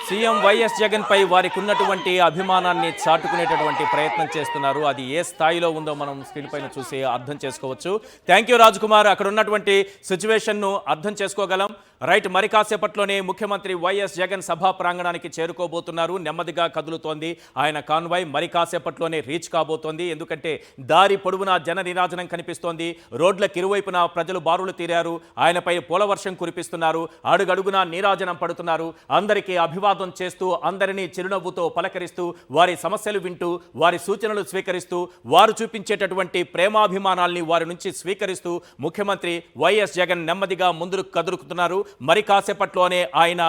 CM YS Jagan పై వారికి ఉన్నటువంటి అభిమానాన్ని చాటుకునేటటువంటి ప్రయత్నం చేస్తున్నారు. అది ఏ స్థాయిలో ఉందో మనం స్క్రీన్ పైన చూసి అర్థం చేసుకోవచ్చు. Thank you Raj Kumar. అక్కడ ఉన్నటువంటి సిచ్యువేషన్ను అర్థం చేసుకోగలం. రైట్, మరి కాసేపట్లోనే ముఖ్యమంత్రి వైఎస్ జగన్ సభా ప్రాంగణానికి చేరుకోబోతున్నారు. నెమ్మదిగా కదులుతోంది ఆయన కాన్వాయ్. మరి కాసేపట్లోనే రీచ్ కాబోతోంది. ఎందుకంటే దారి పొడవునా జన నిరాజనం కనిపిస్తోంది. రోడ్లకు ఇరువైపున ప్రజలు బారులు తీరారు. ఆయనపై పూలవర్షం కురిపిస్తున్నారు. అడుగడుగునా నీరాజనం పడుతున్నారు. అందరికీ అభివాదం చేస్తూ, అందరినీ చిరునవ్వుతో పలకరిస్తూ, వారి సమస్యలు వింటూ, వారి సూచనలు స్వీకరిస్తూ, వారు చూపించేటటువంటి ప్రేమాభిమానాల్ని వారి నుంచి స్వీకరిస్తూ ముఖ్యమంత్రి వైఎస్ జగన్ నెమ్మదిగా ముందుకు కదులుతున్నారు. మరి కాసేపట్లోనే ఆయన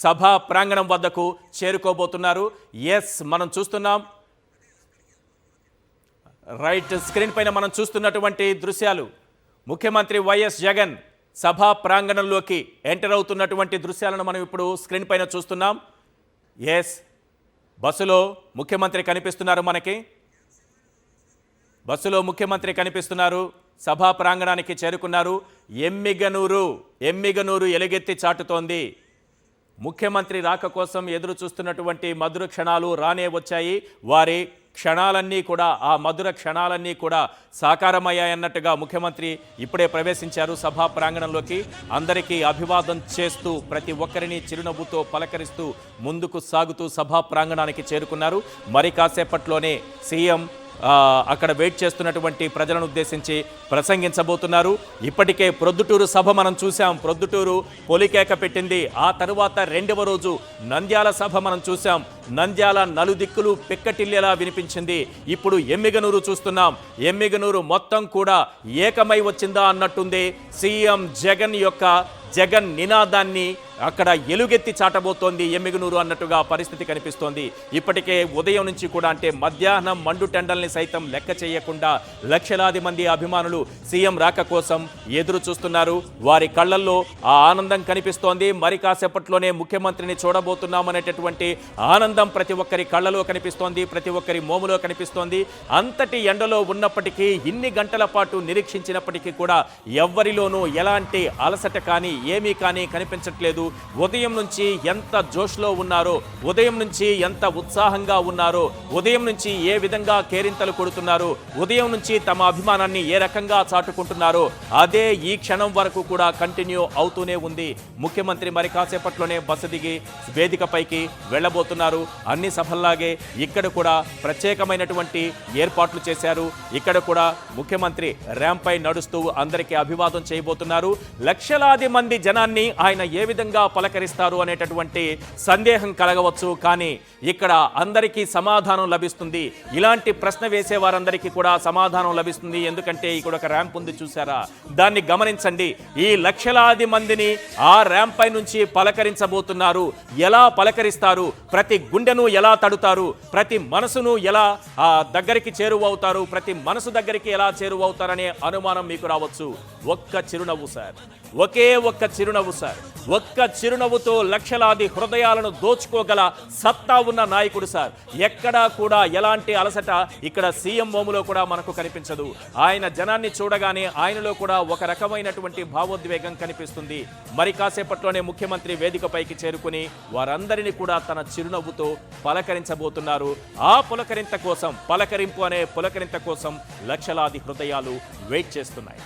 సభా ప్రాంగణం వద్దకు చేరుకోబోతున్నారు. ఎస్, మనం చూస్తున్నాం. రైట్, స్క్రీన్ పైన మనం చూస్తున్నటువంటి దృశ్యాలు ముఖ్యమంత్రి వైఎస్ జగన్ సభా ప్రాంగణంలోకి ఎంటర్ అవుతున్నటువంటి దృశ్యాలను మనం ఇప్పుడు స్క్రీన్ పైన చూస్తున్నాం. ఎస్, బస్సులో ముఖ్యమంత్రి కనిపిస్తున్నారు. మనకి బస్సులో ముఖ్యమంత్రి కనిపిస్తున్నారు. సభా ప్రాంగణానికి చేరుకున్నారు. ఎమ్మిగనూరు ఎలుగెత్తి చాటుతోంది. ముఖ్యమంత్రి రాక కోసం ఎదురు చూస్తున్నటువంటి మధుర క్షణాలు రానే వచ్చాయి. వారి క్షణాలన్నీ కూడా, ఆ మధుర క్షణాలన్నీ కూడా సాకారమయ్యాయన్నట్టుగా ముఖ్యమంత్రి ఇప్పుడే ప్రవేశించారు సభా ప్రాంగణంలోకి. అందరికీ అభివాదం చేస్తూ, ప్రతి ఒక్కరిని చిరునవ్వుతో పలకరిస్తూ ముందుకు సాగుతూ సభా ప్రాంగణానికి చేరుకున్నారు. మరి కాసేపట్లోనే సీఎం అక్కడ వెయిట్ చేస్తున్నటువంటి ప్రజలను ఉద్దేశించి ప్రసంగించబోతున్నారు. ఇప్పటికే ప్రొద్దుటూరు సభ మనం చూసాం. ప్రొద్దుటూరు పొలికేక పెట్టింది. ఆ తరువాత రెండవ రోజు నంద్యాల సభ మనం చూసాం. నంద్యాల నలుదిక్కులు పెక్కటిల్లేలా వినిపించింది. ఇప్పుడు ఎమ్మిగనూరు చూస్తున్నాం. ఎమ్మిగనూరు మొత్తం కూడా ఏకమై వచ్చిందా అన్నట్టుంది. సీఎం జగన్ నినాదాన్ని అక్కడ ఎలుగెత్తి చాటబోతోంది ఎమ్మిగనూరు అన్నట్టుగా పరిస్థితి కనిపిస్తోంది. ఇప్పటికే ఉదయం నుంచి కూడా, అంటే మధ్యాహ్నం మండు టెండల్ని సైతం లెక్క చేయకుండా లక్షలాది మంది అభిమానులు సీఎం రాక కోసం ఎదురు చూస్తున్నారు. వారి కళ్ళల్లో ఆ ఆనందం కనిపిస్తోంది. మరి కాసేపట్లోనే ముఖ్యమంత్రిని చూడబోతున్నామనేటటువంటి ఆనందం ప్రతి ఒక్కరి కళ్ళలో కనిపిస్తోంది, ప్రతి ఒక్కరి మోములో కనిపిస్తోంది. అంతటి ఎండలో ఉన్నప్పటికీ, ఇన్ని గంటల పాటు నిరీక్షించినప్పటికీ కూడా ఎవ్వరిలోనూ ఎలాంటి అలసట కానీ ఏమీ కానీ కనిపించట్లేదు. ఉదయం నుంచి ఎంత జోష్లో ఉన్నారో, ఉదయం నుంచి ఎంత ఉత్సాహంగా ఉన్నారో, ఉదయం నుంచి ఏ విధంగా కేరింతలు కొడుతున్నారో, ఉదయం నుంచి తమ అభిమానాన్ని ఏ రకంగా చాటుకుంటున్నారో అదే ఈ క్షణం వరకు కూడా కంటిన్యూ అవుతూనే ఉంది. ముఖ్యమంత్రి మరి కాసేపట్లోనే బస్సు దిగి వేదికపైకి వెళ్ళబోతున్నారు. అన్ని సభల్లాగే ఇక్కడ కూడా ప్రత్యేకమైనటువంటి ఏర్పాట్లు చేశారు. ఇక్కడ కూడా ముఖ్యమంత్రి ర్యాంప్ పై నడుస్తూ అందరికీ అభివాదం చేయబోతున్నారు. లక్షలాది మంది జనాన్ని ఆయన ఏ విధంగా పలకరిస్తారు అనేటటువంటి సందేహం కలగవచ్చు. కానీ ఇక్కడ అందరికీ సమాధానం లభిస్తుంది. ఇలాంటి ప్రశ్న వేసే వారందరికీ కూడా సమాధానం లభిస్తుంది. ఎందుకంటే ఇక్కడ ఒక ర్యాంప్ ఉంది, చూసారా? దాన్ని గమనించండి. ఈ లక్షలాది మందిని ఆ ర్యాంప్ పై నుంచి పలకరించబోతున్నారు. ఎలా పలకరిస్తారు, ప్రతి గుండెను ఎలా తడుతారు, ప్రతి మనసును ఎలా దగ్గరికి చేరువవుతారు, ప్రతి మనసు దగ్గరికి ఎలా చేరువవుతారనే అనుమానం మీకు రావచ్చు. ఒక్క చిరునవ్వు సార్, ఒకే ఒక్క చిరునవ్వు సార్. ఒక్క చిరునవ్వుతో లక్షలాది హృదయాలను దోచుకోగల సత్తా ఉన్న నాయకుడు సార్. ఎక్కడా కూడా ఎలాంటి అలసట ఇక్కడ సీఎం మోములో కూడా మనకు కనిపించదు. ఆయన జనాన్ని చూడగానే ఆయనలో కూడా ఒక రకమైనటువంటి భావోద్వేగం కనిపిస్తుంది. మరి కాసేపట్లోనే ముఖ్యమంత్రి వేదికపైకి చేరుకుని వారందరినీ కూడా తన చిరునవ్వుతో పలకరించబోతున్నారు. ఆ పులకరింత కోసం, పలకరింపు అనే పులకరింత కోసం లక్షలాది హృదయాలు వెయిట్ చేస్తున్నాయి.